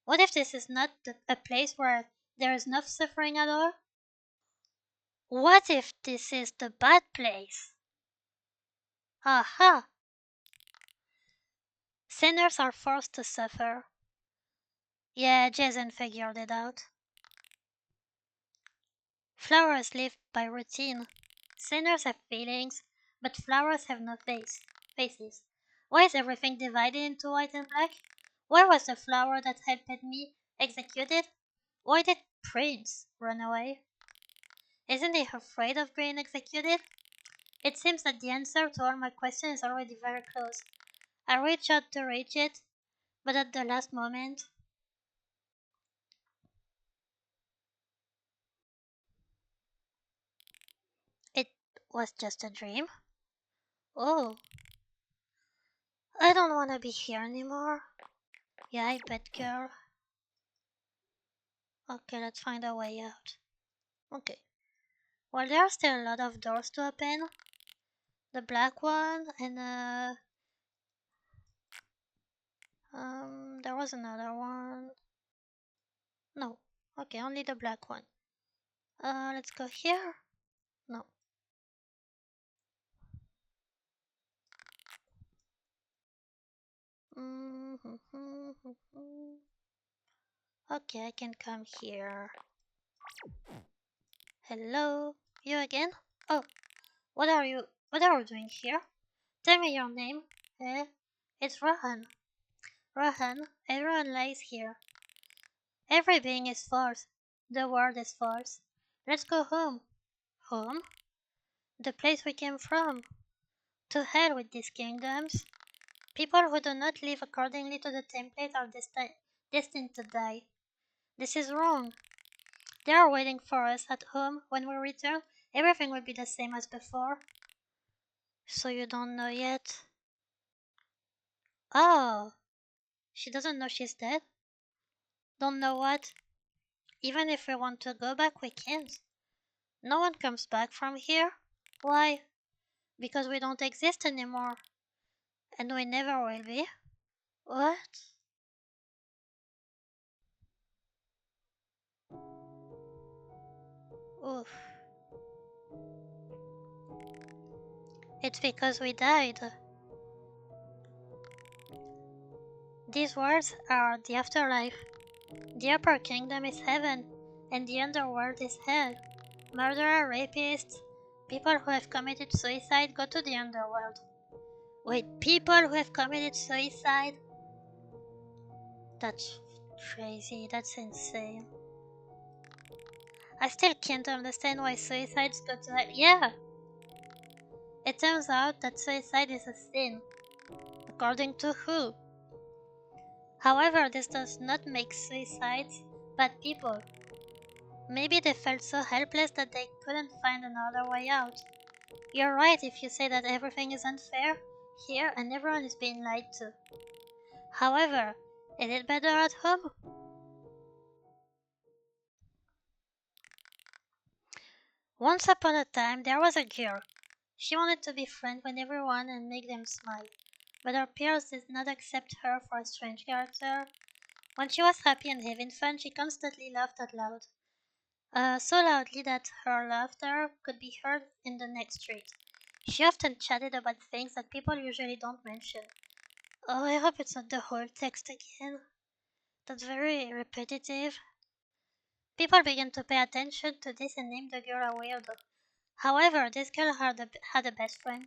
What if this is not a place where there is no suffering at all? What if this is the bad place? Aha! Sinners are forced to suffer. Yeah, Jason figured it out. Flowers live by routine. Sinners have feelings, but flowers have no faces. Why is everything divided into white and black? Why was the flower that helped me executed? Why did Prince run away? Isn't he afraid of being executed? It seems that the answer to all my questions is already very close. I reach out to reach it, but at the last moment, Was just a dream? Oh, I don't wanna be here anymore. Yeah, I bet, girl. Okay, let's find a way out. Okay. Well, there are still a lot of doors to open. The black one and there was another one. No. Okay, only the black one. Let's go here. No. Okay, I can come here. Hello, you again? Oh, what are you doing here? Tell me your name. Eh? It's Rohan. Rohan, everyone lies here. Every being is false. The world is false. Let's go home. Home? The place we came from. To hell with these kingdoms. People who do not live accordingly to the template are destined to die. This is wrong. They are waiting for us at home. When we return, everything will be the same as before. So you don't know yet? Oh, she doesn't know she's dead? Don't know what? Even if we want to go back, we can't. No one comes back from here. Why? Because we don't exist anymore. And we never will be. What? Oof. It's because we died. These worlds are the afterlife. The upper kingdom is heaven, and the underworld is hell. Murderer, rapists, people who have committed suicide go to the underworld. Wait, people who have committed suicide? That's crazy, that's insane. I still can't understand why suicides go to hell. Yeah! It turns out that suicide is a sin. According to who? However, this does not make suicides bad people. Maybe they felt so helpless that they couldn't find another way out. You're right if you say that everything is unfair here and everyone is being lied to. However, is it better at home? Once upon a time, there was a girl. She wanted to be friends with everyone and make them smile. But her peers did not accept her for a strange character. When she was happy and having fun, she constantly laughed out loud. So loudly that her laughter could be heard in the next street. She often chatted about things that people usually don't mention. Oh, I hope it's not the whole text again. That's very repetitive. People began to pay attention to this and named the girl a weirdo. However, this girl had a best friend.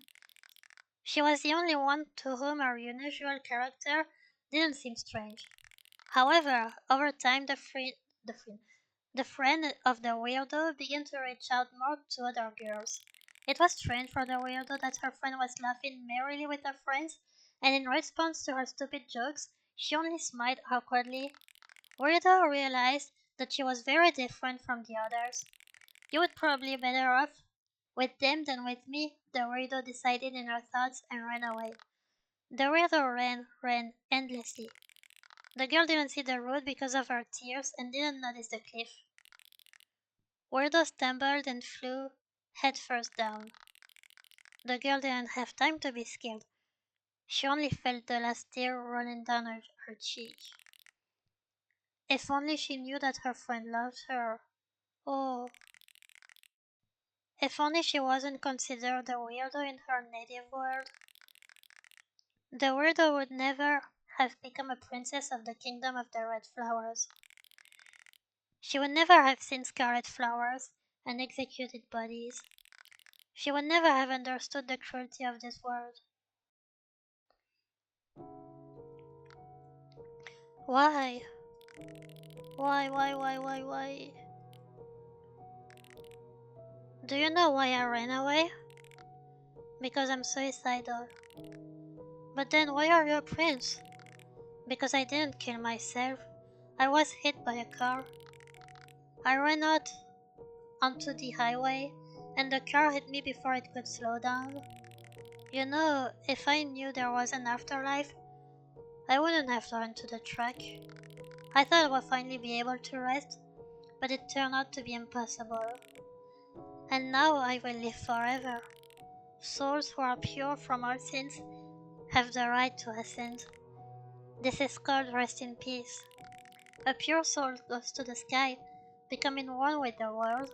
She was the only one to whom her unusual character didn't seem strange. However, over time, the friend, the friend of the weirdo began to reach out more to other girls. It was strange for the weirdo that her friend was laughing merrily with her friends, and in response to her stupid jokes, she only smiled awkwardly. Weirdo realized that she was very different from the others. You would probably be better off with them than with me, the weirdo decided in her thoughts and ran away. The weirdo ran endlessly. The girl didn't see the road because of her tears and didn't notice the cliff. Weirdo stumbled and flew headfirst down. The girl didn't have time to be scared. She only felt the last tear running down her cheek. If only she knew that her friend loved her. Oh, if only she wasn't considered a weirdo in her native world. The weirdo would never have become a princess of the kingdom of the red flowers. She would never have seen scarlet flowers and executed bodies. She would never have understood the cruelty of this world. Why? Why? Do you know why I ran away? Because I'm suicidal. But then why are you a prince? Because I didn't kill myself. I was hit by a car. I ran out onto the highway and the car hit me before it could slow down. You know, if I knew there was an afterlife, I wouldn't have turned to the track. I thought I would finally be able to rest, but it turned out to be impossible. And now I will live forever. Souls who are pure from all sins have the right to ascend. This is called rest in peace. A pure soul goes to the sky, becoming one with the world.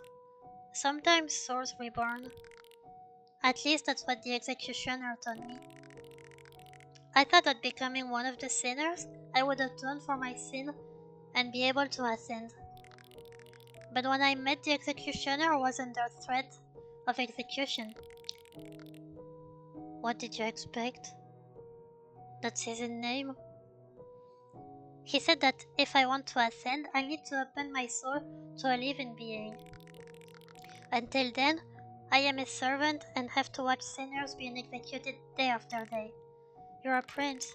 Sometimes souls reborn. At least that's what the executioner told me. I thought that becoming one of the sinners, I would atone for my sin and be able to ascend. But when I met the executioner, I was under threat of execution. What did you expect? That's his name. He said that if I want to ascend, I need to open my soul to a living being. Until then, I am a servant and have to watch sinners being executed day after day. You're a prince.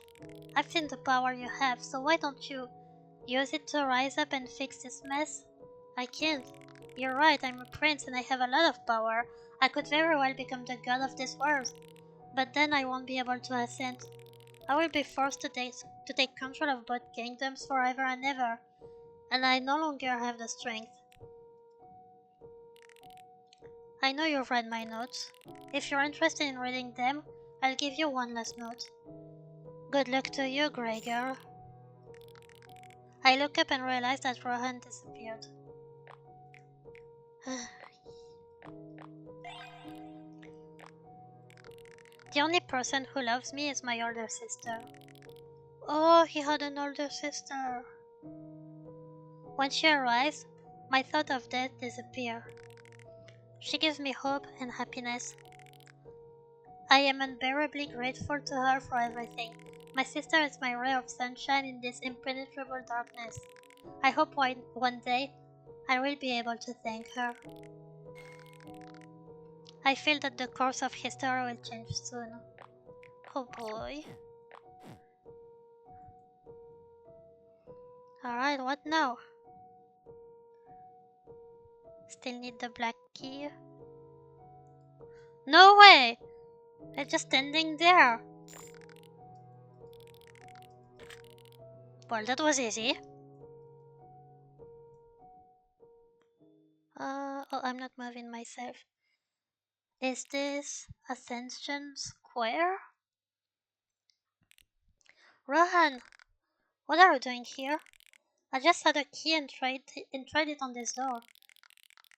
I've seen the power you have, so why don't you use it to rise up and fix this mess? I can't. You're right, I'm a prince and I have a lot of power. I could very well become the god of this world. But then I won't be able to ascend. I will be forced to take control of both kingdoms forever and ever, and I no longer have the strength. I know you've read my notes. If you're interested in reading them, I'll give you one last note. Good luck to you, Grey Girl. I look up and realize that Rohan disappeared. The only person who loves me is my older sister. Oh, he had an older sister. When she arrives, my thought of death disappears. She gives me hope and happiness. I am unbearably grateful to her for everything. My sister is my ray of sunshine in this impenetrable darkness. I hope one day I will be able to thank her. I feel that the course of history will change soon. Oh boy. Alright, what now? Still need the black key. No way! They're just standing there. Well, that was easy. Oh, I'm not moving myself. Is this Ascension Square? Rohan, what are you doing here? I just had a key and tried it on this door.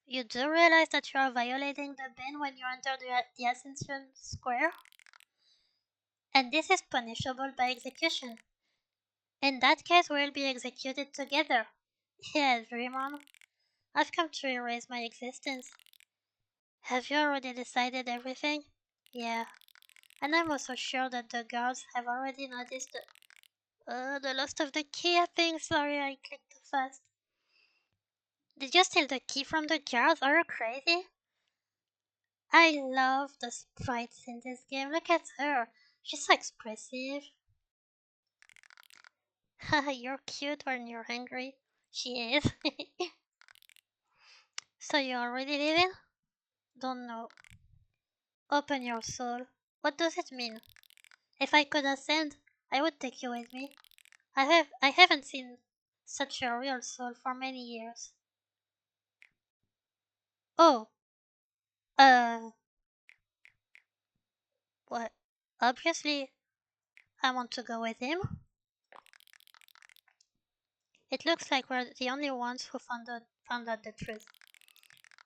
You do realize that you are violating the ban when you enter the Ascension Square? And this is punishable by execution. In that case, we'll be executed together. Yeah, dream on. I've come to erase my existence. Have you already decided everything? Yeah. And I'm also sure that the guards have already noticed the loss of the key. I think. Sorry, I clicked too fast. Did you steal the key from the guards? Are you crazy? I love the sprites in this game. Look at her. She's so expressive. Haha, you're cute when you're angry. She is. So you're already leaving? Don't know. Open your soul. What does it mean? If I could ascend, I would take you with me. I haven't seen such a real soul for many years. Oh, uh, what? Obviously, I want to go with him. It looks like we're the only ones who found out the truth.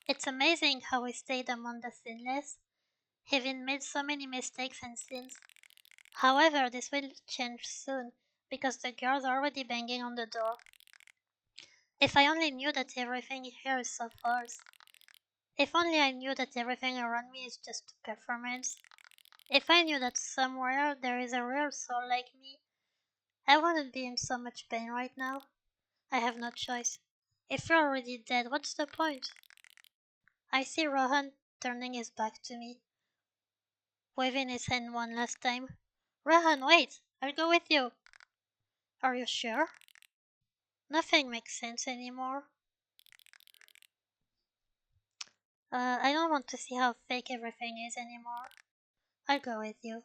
It's amazing how we stayed among the sinless, having made so many mistakes and sins. However, this will change soon, because the girls are already banging on the door. If I only knew that everything here is so false. If only I knew that everything around me is just a performance. If I knew that somewhere there is a real soul like me, I wouldn't be in so much pain right now. I have no choice. If you're already dead, what's the point? I see Rohan turning his back to me, waving his hand one last time. Rohan, wait! I'll go with you. Are you sure? Nothing makes sense anymore. I don't want to see how fake everything is anymore. I'll go with you.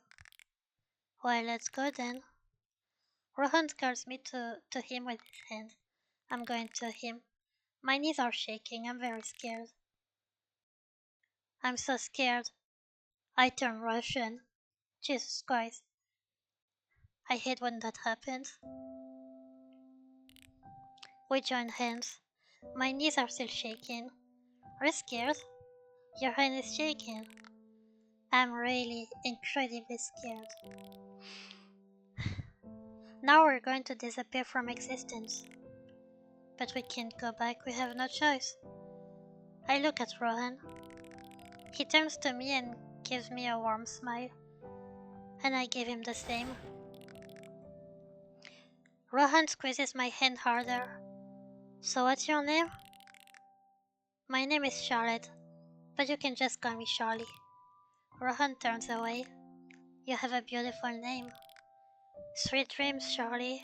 Well, let's go then. Rohan calls me to him with his hand. I'm going to him. My knees are shaking. I'm very scared. I'm so scared. I turn Russian. Jesus Christ. I hate when that happens. We join hands. My knees are still shaking. Are you scared? Your hand is shaking. I'm really incredibly scared. Now we're going to disappear from existence. But we can't go back, we have no choice. I look at Rohan. He turns to me and gives me a warm smile. And I give him the same. Rohan squeezes my hand harder. So what's your name? My name is Charlotte, but you can just call me Charlie. Rohan turns away. You have a beautiful name. Sweet dreams, Charlie.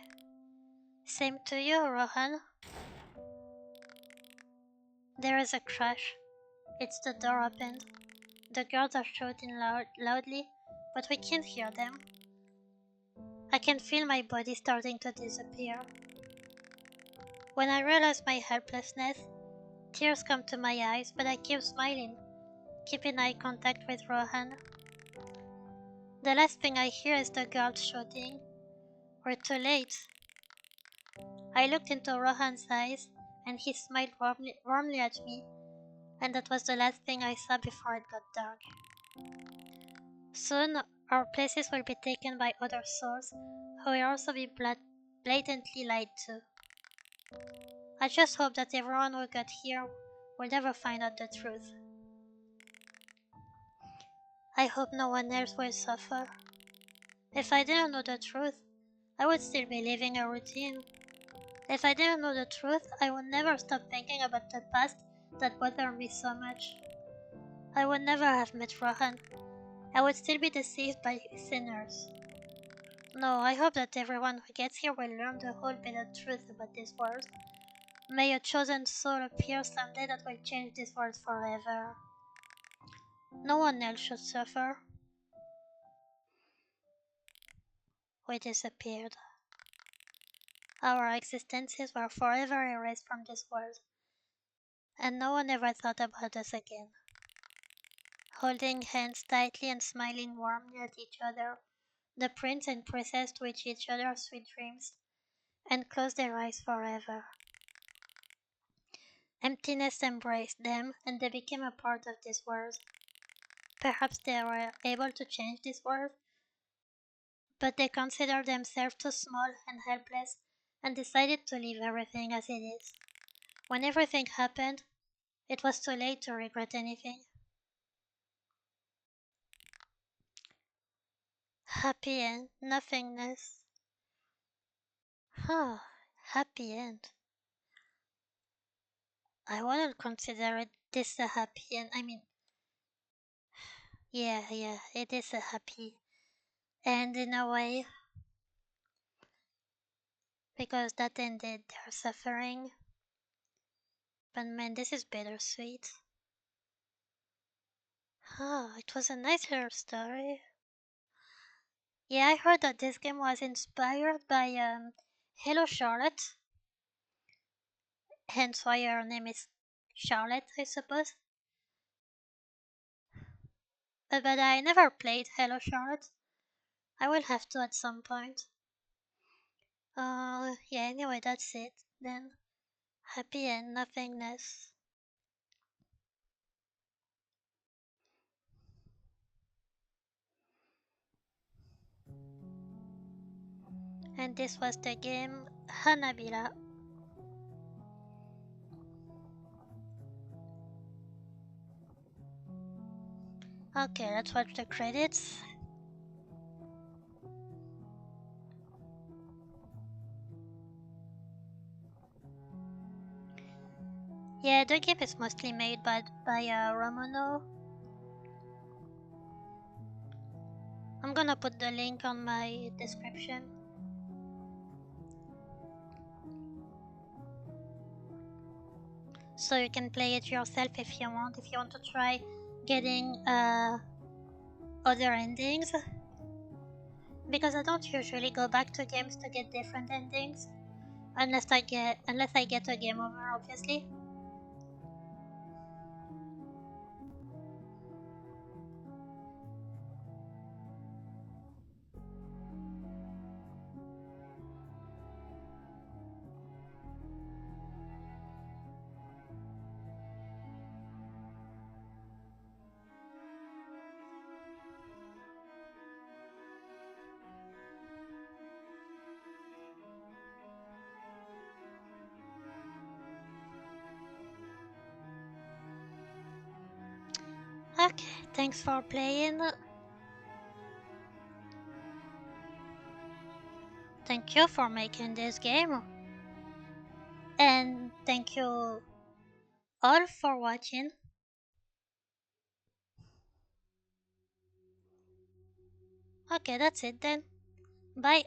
Same to you, Rohan. There is a crash. It's the door opened. The girls are shouting loudly, but we can't hear them. I can feel my body starting to disappear. When I realize my helplessness, tears come to my eyes, but I keep smiling, keeping eye contact with Rohan. The last thing I hear is the girls shouting, "We're too late." I looked into Rohan's eyes, and he smiled warmly at me, and that was the last thing I saw before it got dark. Soon, our places will be taken by other souls, who will also be blatantly lied to. I just hope that everyone who got here will never find out the truth. I hope no one else will suffer. If I didn't know the truth, I would still be living a routine. If I didn't know the truth, I would never stop thinking about the past that bothered me so much. I would never have met Rohan. I would still be deceived by sinners. No, I hope that everyone who gets here will learn the whole bitter truth about this world. May a chosen soul appear someday that will change this world forever. No one else should suffer. We disappeared. Our existences were forever erased from this world, and no one ever thought about us again. Holding hands tightly and smiling warmly at each other, the prince and princess wished each other sweet dreams, and closed their eyes forever. Emptiness embraced them, and they became a part of this world. Perhaps they were able to change this world, but they considered themselves too small and helpless, and decided to leave everything as it is. When everything happened, it was too late to regret anything. Happy end, nothingness. Huh, happy end. I wouldn't consider this a happy end. I mean, yeah, it is a happy end in a way, because that ended their suffering. But man, this is bittersweet. Huh, it was a nice little story. Yeah, I heard that this game was inspired by Hello Charlotte, hence why her name is Charlotte, I suppose. But I never played Hello Charlotte. I will have to at some point. Yeah, anyway, that's it then. Happy and nothingness. And this was the game Hanabira. Okay, let's watch the credits. Yeah, the game is mostly made by Romano. I'm gonna put the link on my description. so you can play it yourself if you want. If you want to try getting other endings, because I don't usually go back to games to get different endings unless I get a game over, obviously. Okay, thanks for playing. Thank you for making this game. And thank you all for watching. Okay, that's it then. Bye.